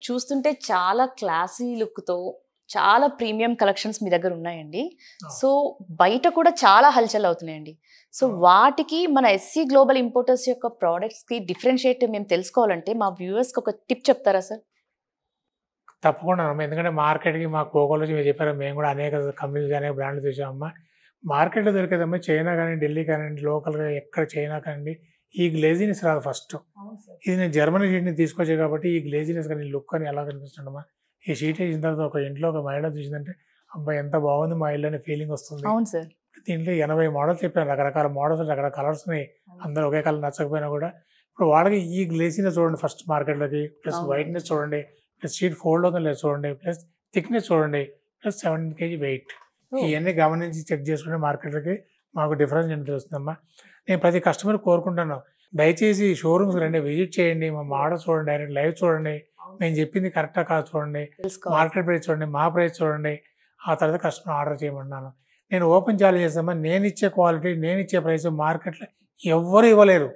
చూస్తుంటే చాలా క్లాసీ లుక్‌తో చాలా ప్రీమియం కలెక్షన్స్ మీ దగ్గర ఉన్నాయండి. అవును. సో, బయట కూడా చాలా హల్చల్ అవుతున్నాయండి. సో, అవును. వాటికి మన ఎస్సీ గ్లోబల్ ఇంపోర్టర్స్ యొక్క ప్రొడక్ట్స్‌కి డిఫరెన్షియేట్ మేము తెలుసుకోవాలంటే మా వ్యూవర్స్‌కి ఒక టిప్ చెప్తారా సార్? తప్పకుండానమ్మా. ఎందుకంటే మార్కెట్‌కి మా కోకోలో మీరు చెప్పారు మేము కూడా అనేక కంపెనీలు అనేక బ్రాండ్‌లు చూసామమ్మా. మార్కెట్‌లో దొరికేదమ్మా చైనా కానియండి, ఢిల్లీ కానియండి, లోకల్‌గా ఎక్కడ చైనా కానియండి, ఈ గ్లేజీనెస్ రాదు ఫస్టు. అవును సార్. ఇది నేను జర్మనీ షీట్‌ని తీసుకొచ్చా కాబట్టి ఈ గ్లేజీనెస్ గాని, లుక్ అని ఎలా కనిపిస్తుందమ్మా. ఈ షీట్ ఏసిన తర్వాత ఒక ఇంట్లో ఒక మహిళ చూసిందంటే, అబ్బా! ఎంత బాగుంది మా ఇల్లు అనే ఫీలింగ్ వస్తుంది. అవును సార్. దీంట్లో 80 మోడల్స్ చెప్పాను. రకరకాల మోడల్స్, రకరకాల కలర్స్ ఉన్నాయి. అవును. అందరూ ఒకే కలర్ నచ్చకపోయినా కూడా, ఇప్పుడు వాళ్ళకి ఈ గ్లేజీనెస్ చూడండి ఫస్ట్ మార్కెట్‌లోకి. ప్లస్ అవును. వైట్‌నెస్ చూడండి. ప్లస్ షీట్ ఫోల్డ్ అవుతుందో లేదో చూడండి. ప్లస్ థిక్‌నెస్ చూడండి. Plus 17 KG weight. ఓహ్! ఇయన్నీ గమనించి చెక్ చేసుకుంటే మార్కెట్‌లోకి మాకు డిఫరెన్స్ ఏంటో తెలుస్తుందమ్మా. నేను ప్రతి కస్టమర్ కోరుకుంటాను. దయచేసి షోరూమ్స్‌కి రండి. విజిట్ చేయండి. మా మోడల్స్ చూడండి. డైరెక్ట్ లైవ్ చూడండి. మేము చెప్పింది కరెక్టా కాదా చూడండి. తెలుసుకోవాలి. మార్కెట్ ప్రైస్ చూడండి. మా ప్రైస్ చూడండి. ఆ తర్వాత కస్టమర్ ఆర్డర్ చేయమన్నాను. నేను ఓపెన్ ఛాలెంజ్ చేస్తామా, నేనిచ్చే క్వాలిటీ, నేనిచ్చే ప్రైస్ మార్కెట్‌లో ఎవ్వరు ఇవ్వలేరు.